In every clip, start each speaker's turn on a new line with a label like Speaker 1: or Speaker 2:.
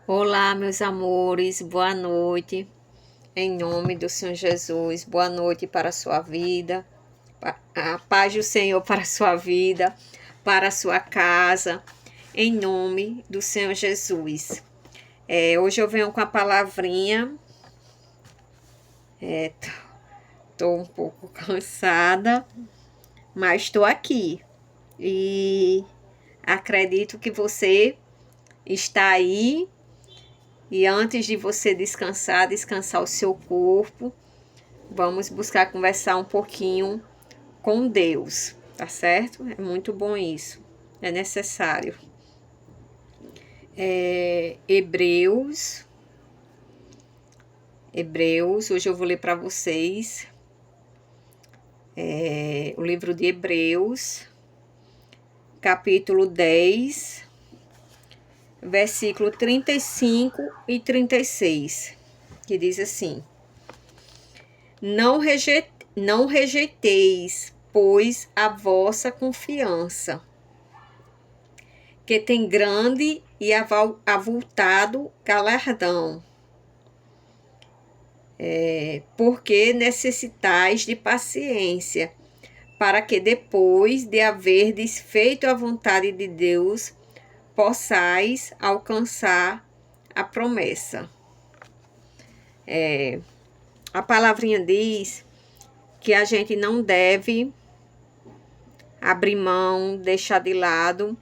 Speaker 1: Olá, meus amores, boa noite. Em nome do Senhor Jesus, boa noite para a sua vida. A paz do Senhor para a sua vida, para a sua casa. Em nome do Senhor Jesus. Hoje eu venho com a palavrinha. Tô um pouco cansada, mas estou aqui. E acredito que você está aí. E antes de você descansar o seu corpo, vamos buscar conversar um pouquinho com Deus, tá certo? É muito bom isso, é necessário. Hebreus, hoje eu vou ler para vocês o livro de Hebreus, capítulo 10, versículo 35 e 36, que diz assim: Não rejeiteis, pois, a vossa confiança, que tem grande e avultado galardão, porque necessitais de paciência, para que depois de haverdes feito a vontade de Deus, possais alcançar a promessa. A palavrinha diz que a gente não deve abrir mão, deixar de lado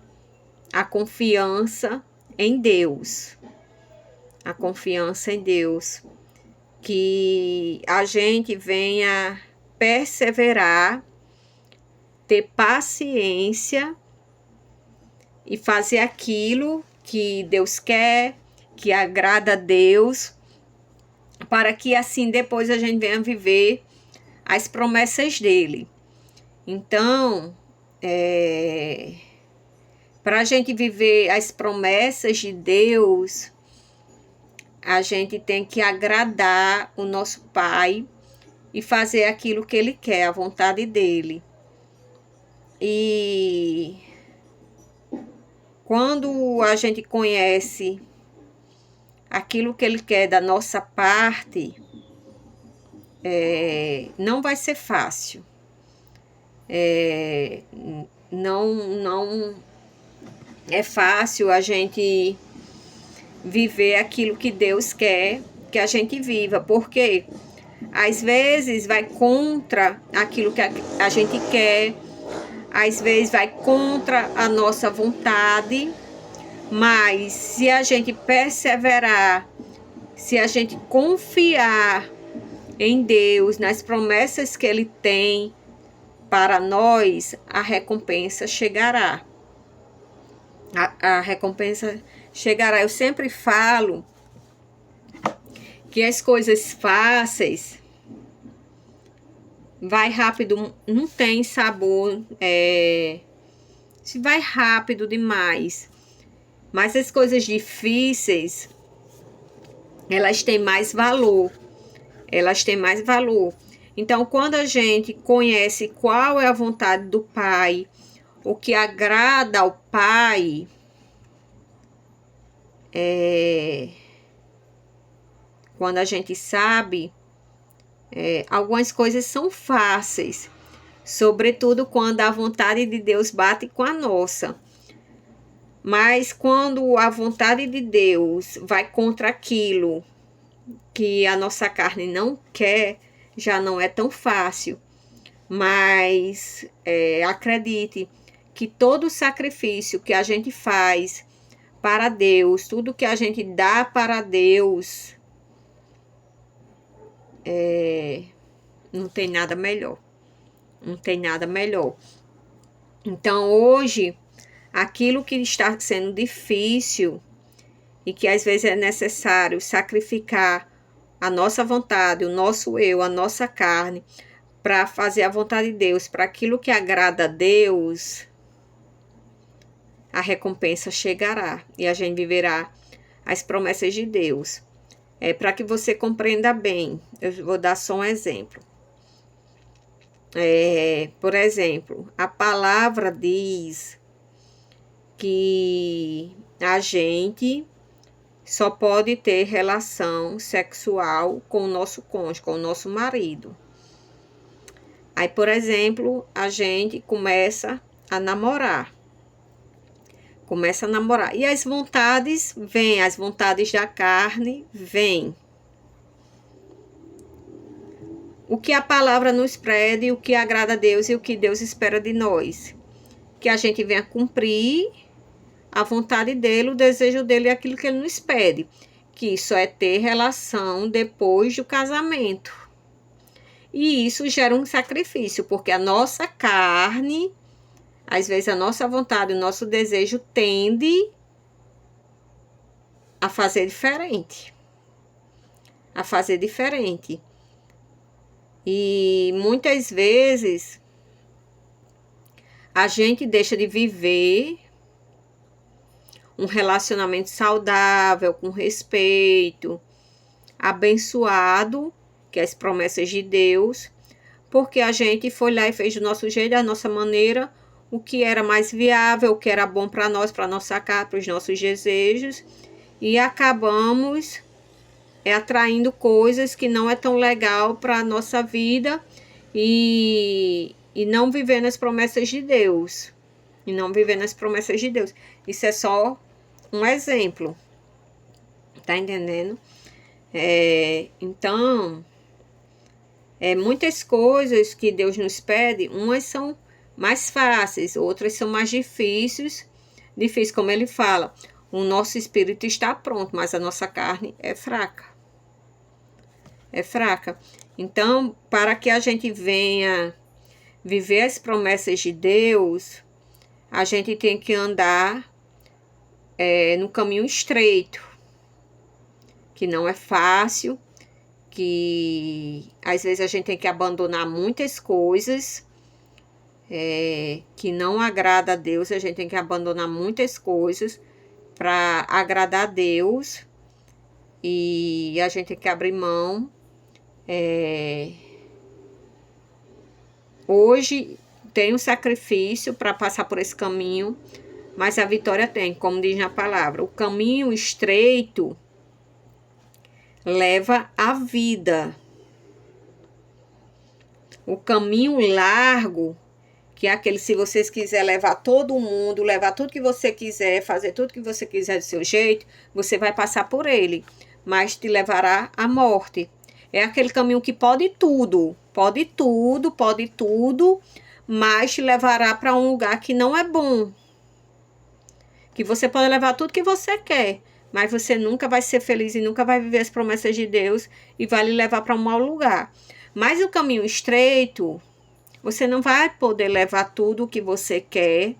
Speaker 1: a confiança em Deus. A confiança em Deus. Que a gente venha perseverar, ter paciência e fazer aquilo que Deus quer, que agrada a Deus, para que assim depois a gente venha viver as promessas dele. Então, para a gente viver as promessas de Deus, a gente tem que agradar o nosso Pai e fazer aquilo que Ele quer, a vontade dEle. E quando a gente conhece aquilo que Ele quer da nossa parte, não vai ser fácil. Não é fácil a gente viver aquilo que Deus quer que a gente viva, porque às vezes vai contra aquilo que a gente quer, às vezes vai contra a nossa vontade, mas se a gente perseverar, se a gente confiar em Deus, nas promessas que Ele tem para nós, a recompensa chegará. A recompensa chegará. Eu sempre falo que as coisas fáceis vai rápido, não tem sabor, se vai rápido demais. Mas as coisas difíceis, elas têm mais valor. Elas têm mais valor. Então, quando a gente conhece qual é a vontade do Pai, o que agrada ao Pai, quando a gente sabe, algumas coisas são fáceis, sobretudo quando a vontade de Deus bate com a nossa. Mas quando a vontade de Deus vai contra aquilo que a nossa carne não quer, já não é tão fácil. Mas acredite que todo sacrifício que a gente faz para Deus, tudo que a gente dá para Deus, não tem nada melhor. Não tem nada melhor. Então, hoje, aquilo que está sendo difícil e que às vezes é necessário sacrificar a nossa vontade, o nosso eu, a nossa carne, para fazer a vontade de Deus, para aquilo que agrada a Deus, a recompensa chegará e a gente viverá as promessas de Deus. Para que você compreenda bem, eu vou dar só um exemplo. Por exemplo, a palavra diz que a gente só pode ter relação sexual com o nosso cônjuge, com o nosso marido. Aí, por exemplo, a gente começa a namorar. E as vontades vêm, as vontades da carne vêm. O que a palavra nos pede, o que agrada a Deus e o que Deus espera de nós. Que a gente venha cumprir a vontade dele, o desejo dele e aquilo que ele nos pede. Que isso é ter relação depois do casamento. E isso gera um sacrifício, porque a nossa carne, às vezes a nossa vontade, o nosso desejo tende a fazer diferente. E muitas vezes a gente deixa de viver um relacionamento saudável, com respeito, abençoado, que é as promessas de Deus, porque a gente foi lá e fez do nosso jeito, da nossa maneira, o que era mais viável, o que era bom para nós, para nossa casa, para os nossos desejos, e acabamos atraindo coisas que não é tão legal para a nossa vida e não vivendo as promessas de Deus. Isso é só um exemplo. Tá entendendo? Então, muitas coisas que Deus nos pede, umas são mais fáceis, outras são mais difíceis, como ele fala, o nosso espírito está pronto, mas a nossa carne é fraca. Então, para que a gente venha viver as promessas de Deus, a gente tem que andar no caminho estreito, que não é fácil, que às vezes a gente tem que abandonar muitas coisas que não agrada a Deus, a gente tem que abandonar muitas coisas para agradar a Deus, e a gente tem que abrir mão. Hoje tem um sacrifício para passar por esse caminho, mas a vitória tem, como diz na palavra, o caminho estreito leva à vida. O caminho largo, que é aquele, se vocês quiserem levar todo mundo, levar tudo que você quiser, fazer tudo que você quiser do seu jeito, você vai passar por ele, mas te levará à morte. É aquele caminho que pode tudo, mas te levará para um lugar que não é bom. Que você pode levar tudo que você quer, mas você nunca vai ser feliz e nunca vai viver as promessas de Deus e vai lhe levar para um mau lugar. Mas o caminho estreito, você não vai poder levar tudo o que você quer.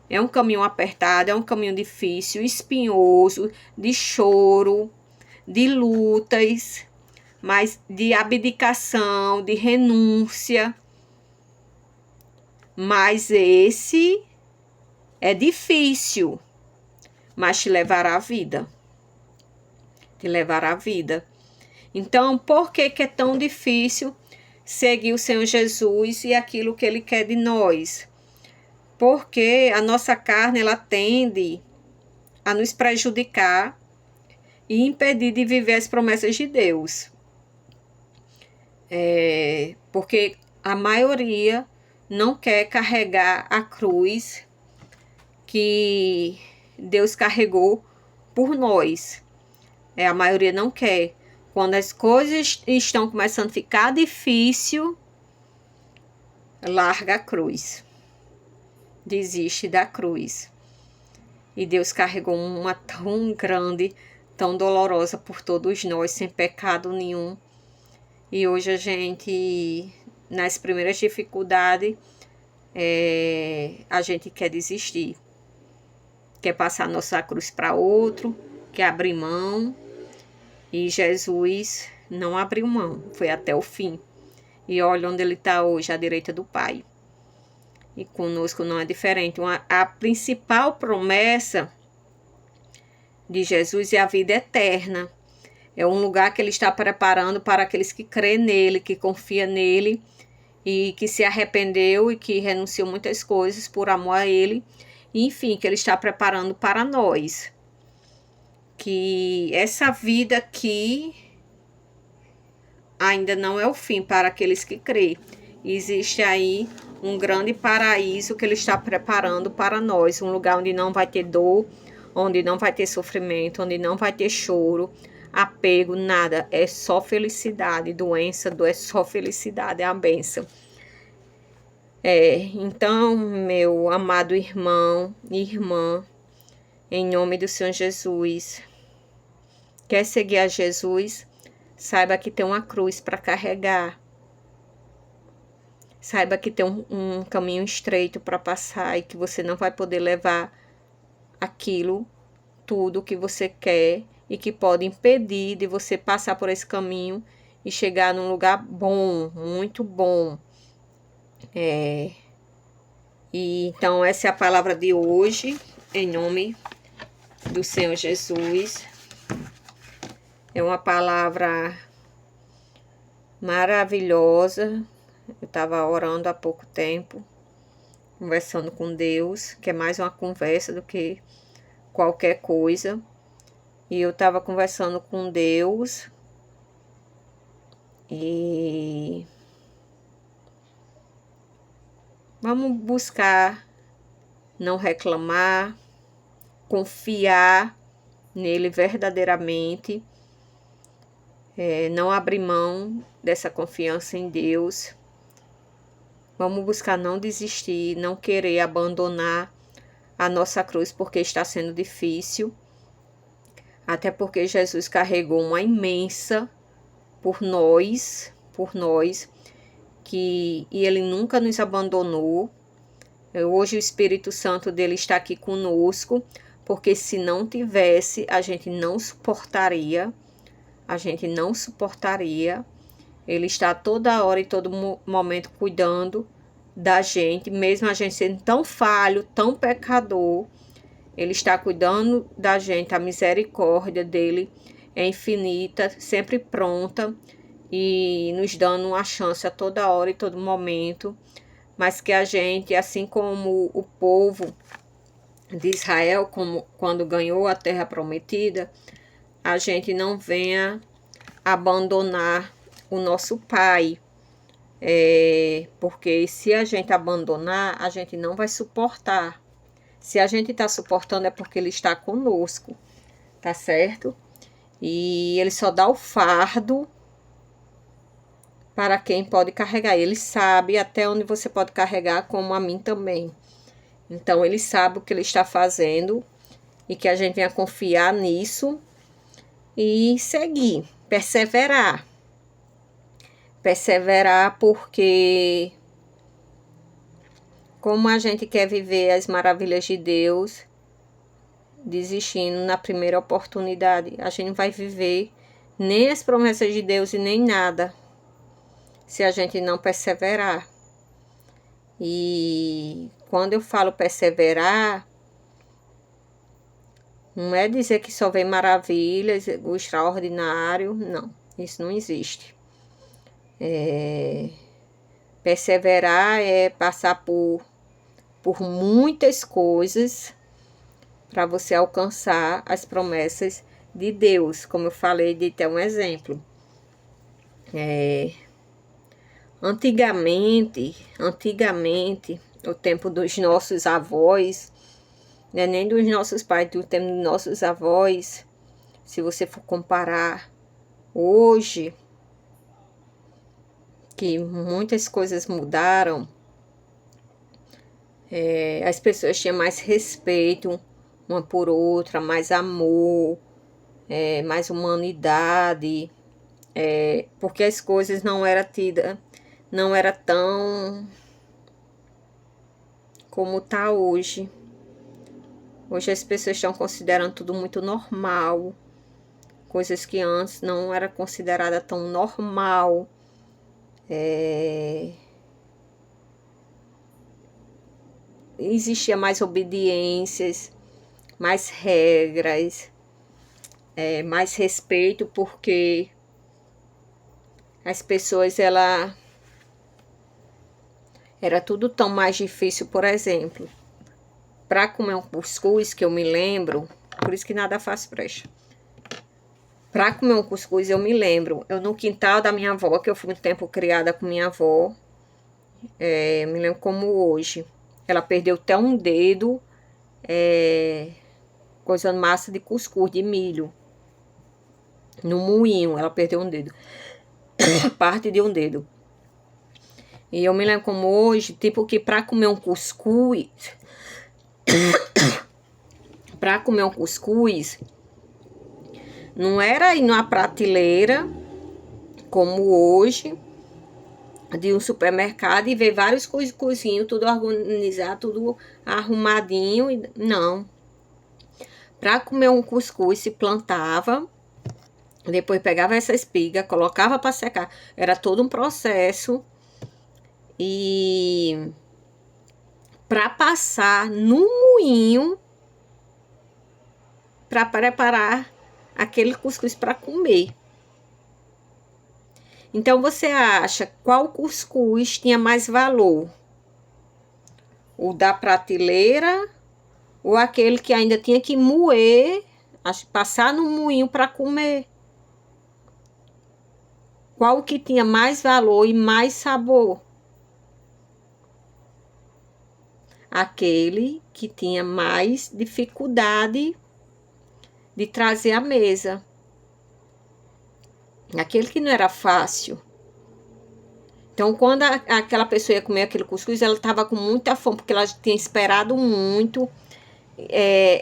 Speaker 1: É um caminho apertado, é um caminho difícil, espinhoso, de choro, de lutas, mas de abdicação, de renúncia. Mas esse é difícil, mas te levará à vida. Então, por que é tão difícil seguir o Senhor Jesus e aquilo que Ele quer de nós? Porque a nossa carne, ela tende a nos prejudicar e impedir de viver as promessas de Deus. Porque a maioria não quer carregar a cruz que Deus carregou por nós. A maioria não quer. Quando as coisas estão começando a ficar difícil, larga a cruz. Desiste da cruz. E Deus carregou uma tão grande, tão dolorosa por todos nós, sem pecado nenhum. E hoje a gente, nas primeiras dificuldades, a gente quer desistir. Quer passar nossa cruz para outro, quer abrir mão. E Jesus não abriu mão, foi até o fim. E olha onde ele está hoje, à direita do Pai. E conosco não é diferente. A principal promessa de Jesus é a vida eterna. É um lugar que ele está preparando para aqueles que creem nele, que confiam nele e que se arrependeu e que renunciou muitas coisas por amor a ele. E, enfim, que ele está preparando para nós. que essa vida aqui ainda não é o fim para aqueles que creem. Existe aí um grande paraíso que Ele está preparando para nós, um lugar onde não vai ter dor, onde não vai ter sofrimento, onde não vai ter choro, apego, nada, é só felicidade, doença, dor, é só felicidade, é a bênção. Então, meu amado irmão e irmã, em nome do Senhor Jesus, quer seguir a Jesus? Saiba que tem uma cruz para carregar. Saiba que tem um caminho estreito para passar e que você não vai poder levar aquilo, tudo que você quer e que pode impedir de você passar por esse caminho e chegar num lugar bom, muito bom. E então essa é a palavra de hoje, em nome do Senhor Jesus. É uma palavra maravilhosa. Eu estava orando há pouco tempo, conversando com Deus, que é mais uma conversa do que qualquer coisa. E eu estava conversando com Deus e vamos buscar não reclamar, confiar nele verdadeiramente, não abrir mão dessa confiança em Deus. Vamos buscar não desistir, não querer abandonar a nossa cruz porque está sendo difícil. Até porque Jesus carregou uma imensa por nós, e Ele nunca nos abandonou. Hoje o Espírito Santo dele está aqui conosco, porque se não tivesse, a gente não suportaria. Ele está toda hora e todo momento cuidando da gente, mesmo a gente sendo tão falho, tão pecador. Ele está cuidando da gente, a misericórdia dele é infinita, sempre pronta e nos dando uma chance a toda hora e todo momento. Mas que a gente, assim como o povo de Israel, quando ganhou a terra prometida, a gente não venha abandonar o nosso Pai. Porque se a gente abandonar, a gente não vai suportar. Se a gente está suportando é porque Ele está conosco, tá certo? E Ele só dá o fardo para quem pode carregar. Ele sabe até onde você pode carregar, como a mim também. Então, Ele sabe o que Ele está fazendo e que a gente venha confiar nisso e seguir, perseverar. Perseverar porque como a gente quer viver as maravilhas de Deus, desistindo na primeira oportunidade, a gente não vai viver nem as promessas de Deus e nem nada, se a gente não perseverar. E quando eu falo perseverar, não é dizer que só vem maravilhas, o extraordinário, não, isso não existe. Perseverar é passar por muitas coisas para você alcançar as promessas de Deus, como eu falei, de ter um exemplo. Antigamente, o tempo dos nossos avós, né, nem dos nossos pais, do tempo dos nossos avós, se você for comparar hoje, que muitas coisas mudaram, as pessoas tinham mais respeito uma por outra, mais amor, mais humanidade, porque as coisas não era tão como tá hoje. Hoje as pessoas estão considerando tudo muito normal, coisas que antes não era considerada tão normal. Existia mais obediências, mais regras, mais respeito, porque as pessoas, era tudo tão mais difícil. Por exemplo, para comer um cuscuz, que eu me lembro, por isso que nada faz presta. Para comer um cuscuz, eu me lembro, eu no quintal da minha avó, que eu fui muito tempo criada com minha avó, me lembro como hoje. Ela perdeu até um dedo, coisando massa de cuscuz, de milho. No moinho, ela perdeu um dedo. Parte de um dedo. E eu me lembro como hoje, tipo que para comer um cuscuz, não era ir numa prateleira, como hoje, de um supermercado e ver vários cuscuzinhos, tudo organizado, tudo arrumadinho. Não. Para comer um cuscuz, se plantava, depois pegava essa espiga, colocava para secar. Era todo um processo. E para passar no moinho para preparar aquele cuscuz para comer. Então você acha qual cuscuz tinha mais valor? O da prateleira ou aquele que ainda tinha que moer, passar no moinho para comer? Qual que tinha mais valor e mais sabor? Aquele que tinha mais dificuldade de trazer à mesa. Aquele que não era fácil. Então, quando aquela pessoa ia comer aquele cuscuz, ela estava com muita fome, porque ela tinha esperado muito.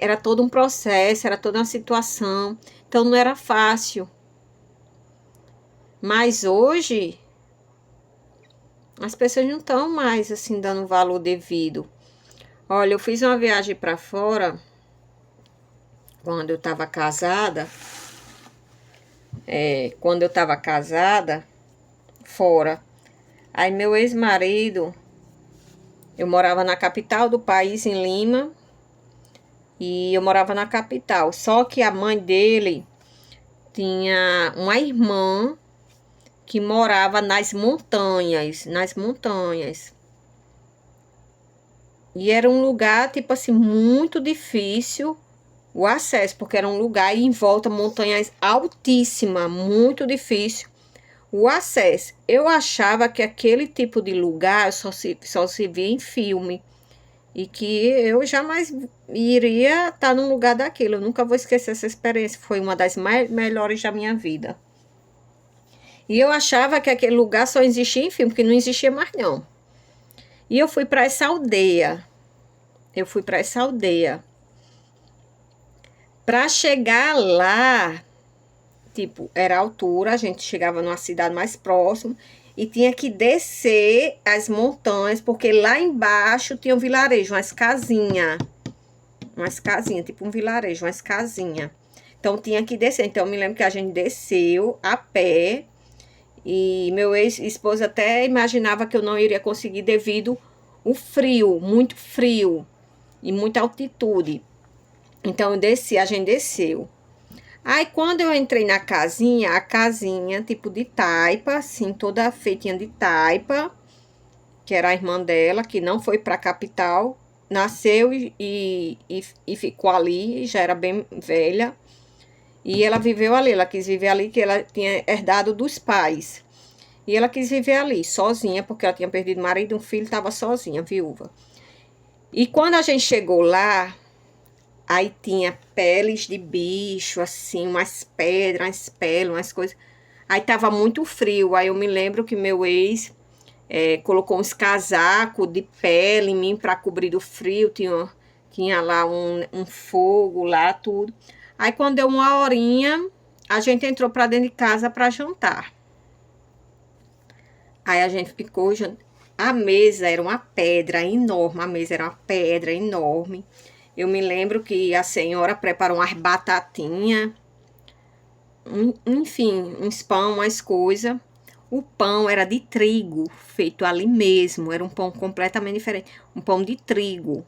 Speaker 1: Era todo um processo, era toda uma situação. Então, não era fácil. Mas hoje, as pessoas não estão mais, assim, dando o valor devido. Olha, eu fiz uma viagem para fora, quando eu estava casada. Quando eu estava casada, fora. Aí meu ex-marido, eu morava na capital do país, em Lima, e eu morava na capital. Só que a mãe dele tinha uma irmã que morava nas montanhas, E era um lugar, tipo assim, muito difícil o acesso, porque era um lugar em volta montanhas altíssimas, muito difícil o acesso. Eu achava que aquele tipo de lugar só se via em filme. E que eu jamais iria estar num lugar daquele. Eu nunca vou esquecer essa experiência. Foi uma das melhores da minha vida. E eu achava que aquele lugar só existia em filme, porque não existia mais não. E eu fui para essa aldeia. Para chegar lá, tipo, era a altura, a gente chegava numa cidade mais próxima e tinha que descer as montanhas, porque lá embaixo tinha um vilarejo, umas casinhas, tipo um vilarejo, umas casinhas. Então tinha que descer. Então eu me lembro que a gente desceu a pé e meu ex-esposo até imaginava que eu não iria conseguir devido o frio, muito frio e muita altitude. Então a gente desceu. Aí, quando eu entrei na casinha, a casinha, tipo de taipa, assim, toda feitinha de taipa, que era a irmã dela, que não foi pra capital, nasceu e ficou ali, já era bem velha, e ela viveu ali, ela quis viver ali, que ela tinha herdado dos pais, e ela quis viver ali, sozinha, porque ela tinha perdido o marido, um filho, estava sozinha, viúva. E quando a gente chegou lá, aí tinha peles de bicho, assim, umas pedras, umas peles, umas coisas. Aí tava muito frio. Aí eu me lembro que meu ex colocou uns casacos de pele em mim para cobrir do frio. Tinha lá um fogo lá, tudo. Aí quando deu uma horinha, a gente entrou para dentro de casa para jantar. Aí a gente ficou jantando. A mesa era uma pedra enorme. Eu me lembro que a senhora preparou umas batatinhas, enfim, uns pão, umas coisas. O pão era de trigo, feito ali mesmo, era um pão completamente diferente, um pão de trigo.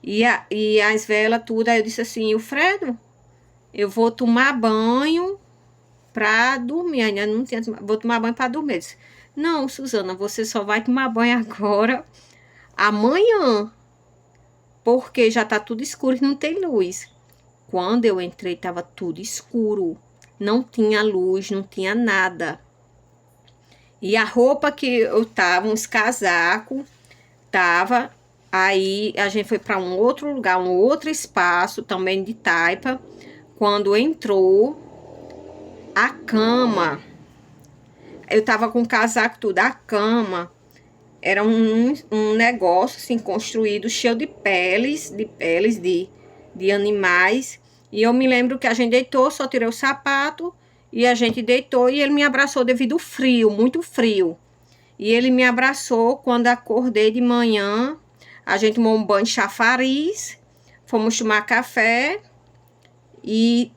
Speaker 1: E as velas, tudo, aí eu disse assim, Fredo, eu vou tomar banho pra dormir, ainda não tinha, vou tomar banho pra dormir. Eu disse, não, Suzana, você só vai tomar banho agora, amanhã, porque já tá tudo escuro e não tem luz. quando eu entrei estava tudo escuro, não tinha luz, não tinha nada. E a roupa que eu tava, uns casacos, tava. Aí a gente foi para um outro lugar, um outro espaço também de taipa. Quando entrou, a cama, eu tava com o casaco tudo, a cama era um negócio assim construído cheio de peles, de animais. E eu me lembro que a gente deitou, só tirei o sapato e a gente deitou e ele me abraçou devido ao frio, muito frio. E ele me abraçou quando acordei de manhã. A gente tomou um banho de chafariz, fomos tomar café e,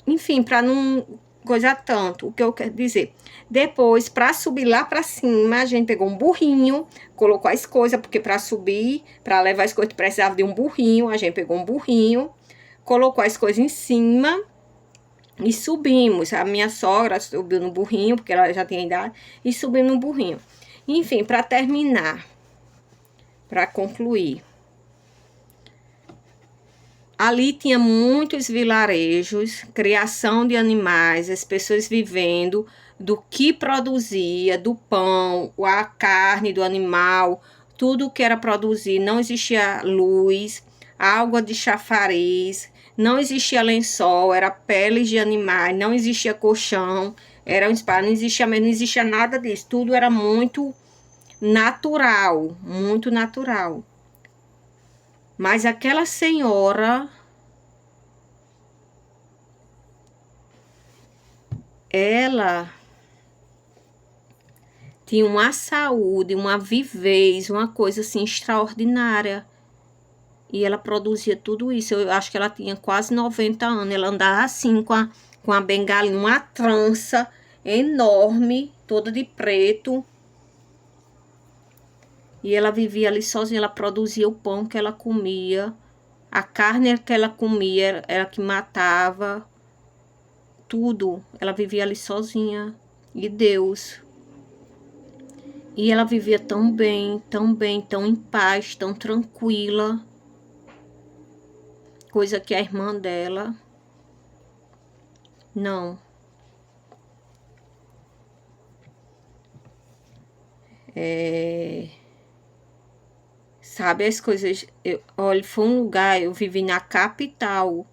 Speaker 1: enfim, para não coisa tanto. O que eu quero dizer? Depois, para subir lá para cima, a gente pegou um burrinho, colocou as coisas, porque para subir, para levar as coisas, precisava de um burrinho. A gente pegou um burrinho, colocou as coisas em cima e subimos. A minha sogra subiu no burrinho, porque ela já tinha idade, e subiu no burrinho. Enfim, para terminar, para concluir. Ali tinha muitos vilarejos, criação de animais, as pessoas vivendo do que produzia, do pão, a carne do animal, tudo que era produzido. Não existia luz, água de chafariz, não existia lençol, era peles de animais, não existia colchão, era um espaço, não existia nada disso. Tudo era muito natural, muito natural. Mas aquela senhora, ela tinha uma saúde, uma vivez, uma coisa assim extraordinária. E ela produzia tudo isso. Eu acho que ela tinha quase 90 anos. Ela andava assim com a bengalinha, uma trança enorme, toda de preto. E ela vivia ali sozinha, ela produzia o pão que ela comia, a carne que ela comia, era que matava, tudo. Ela vivia ali sozinha, e Deus. E ela vivia tão bem, tão em paz, tão tranquila. Coisa que a irmã dela, não. Sabe as coisas, olha, foi um lugar, eu vivi na capital,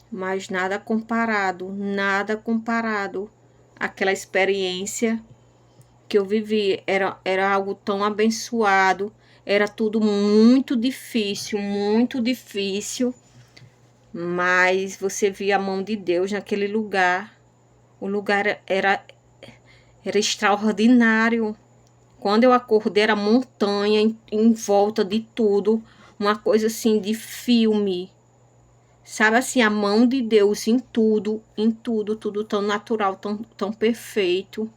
Speaker 1: mas nada comparado àquela experiência que eu vivi. Era algo tão abençoado, era tudo muito difícil, mas você via a mão de Deus naquele lugar. O lugar era extraordinário. Quando eu acordei, era montanha em volta de tudo, uma coisa assim de filme. Sabe assim, a mão de Deus em tudo, tudo tão natural, tão perfeito.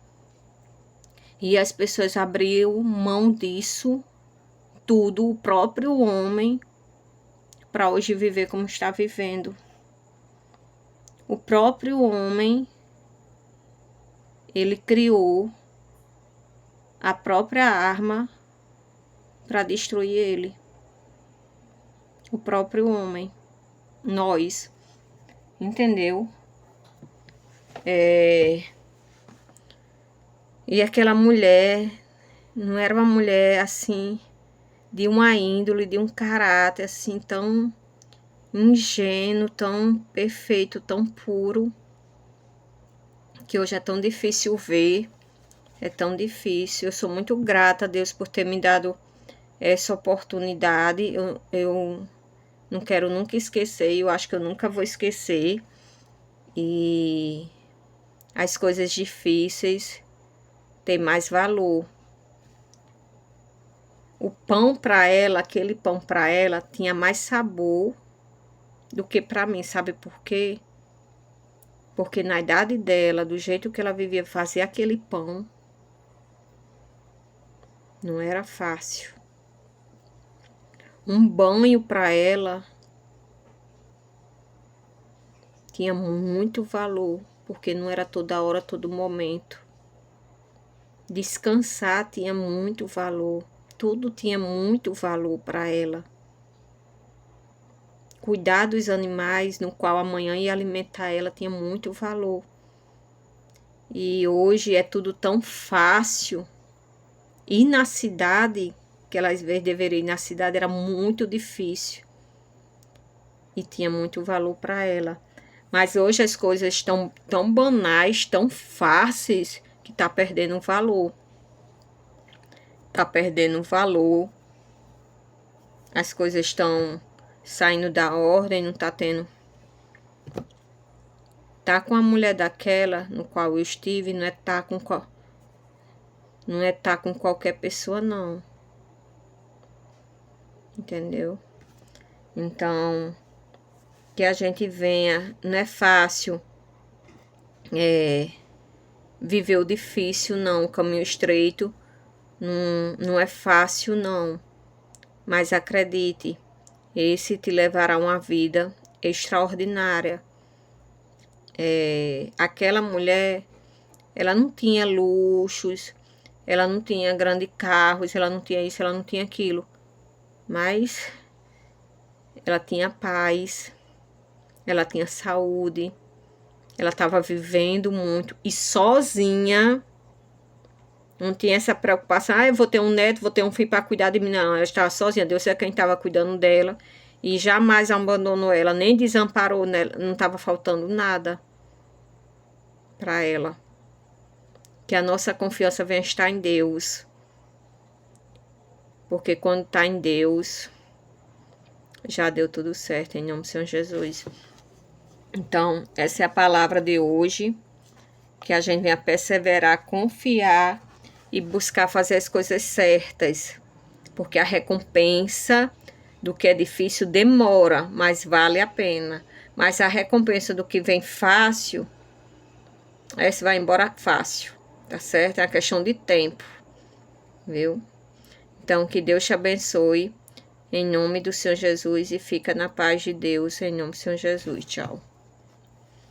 Speaker 1: E as pessoas abriram mão disso, tudo, o próprio homem, para hoje viver como está vivendo. O próprio homem, ele criou a própria arma para destruir ele. O próprio homem, nós, entendeu? E aquela mulher não era uma mulher assim, de uma índole, de um caráter assim tão ingênuo, tão perfeito, tão puro, que hoje é tão difícil ver, é tão difícil. Eu sou muito grata a Deus por ter me dado essa oportunidade. Eu não quero nunca esquecer, eu acho que eu nunca vou esquecer. E as coisas difíceis têm mais valor. O pão para ela, aquele pão para ela, tinha mais sabor do que para mim, sabe por quê? Porque na idade dela, do jeito que ela vivia, fazer aquele pão não era fácil. Um banho para ela tinha muito valor, porque não era toda hora, todo momento. Descansar tinha muito valor, tudo tinha muito valor para ela. cuidar dos animais, no qual amanhã ia alimentar ela, tinha muito valor. E hoje é tudo tão fácil. Ir na cidade, que ela às vezes deveria ir na cidade, era muito difícil. E tinha muito valor para ela. Mas hoje as coisas estão tão banais, tão fáceis, que tá perdendo valor. Tá perdendo valor. As coisas estão saindo da ordem, não tá tendo. Tá com a mulher daquela, no qual eu estive, não é tá com qualquer pessoa, não. Entendeu? Então, que a gente venha, não é fácil viver o difícil, não, o caminho estreito, não é fácil, não. Mas acredite, esse te levará a uma vida extraordinária. Aquela mulher, ela não tinha luxos, ela não tinha grandes carros, ela não tinha isso, ela não tinha aquilo. Mas ela tinha paz, ela tinha saúde, ela estava vivendo muito e sozinha. Não tinha essa preocupação, eu vou ter um neto, vou ter um filho para cuidar de mim. Não, ela estava sozinha, Deus é quem estava cuidando dela. E jamais abandonou ela, nem desamparou nela, não estava faltando nada para ela. Que a nossa confiança venha estar em Deus. Porque quando está em Deus, já deu tudo certo, em nome do Senhor Jesus. Então, essa é a palavra de hoje. Que a gente venha perseverar, confiar e buscar fazer as coisas certas. Porque a recompensa do que é difícil demora, mas vale a pena. Mas a recompensa do que vem fácil, essa vai embora fácil, tá certo? É uma questão de tempo, viu? Então, que Deus te abençoe, em nome do Senhor Jesus, e fica na paz de Deus, em nome do Senhor Jesus. Tchau.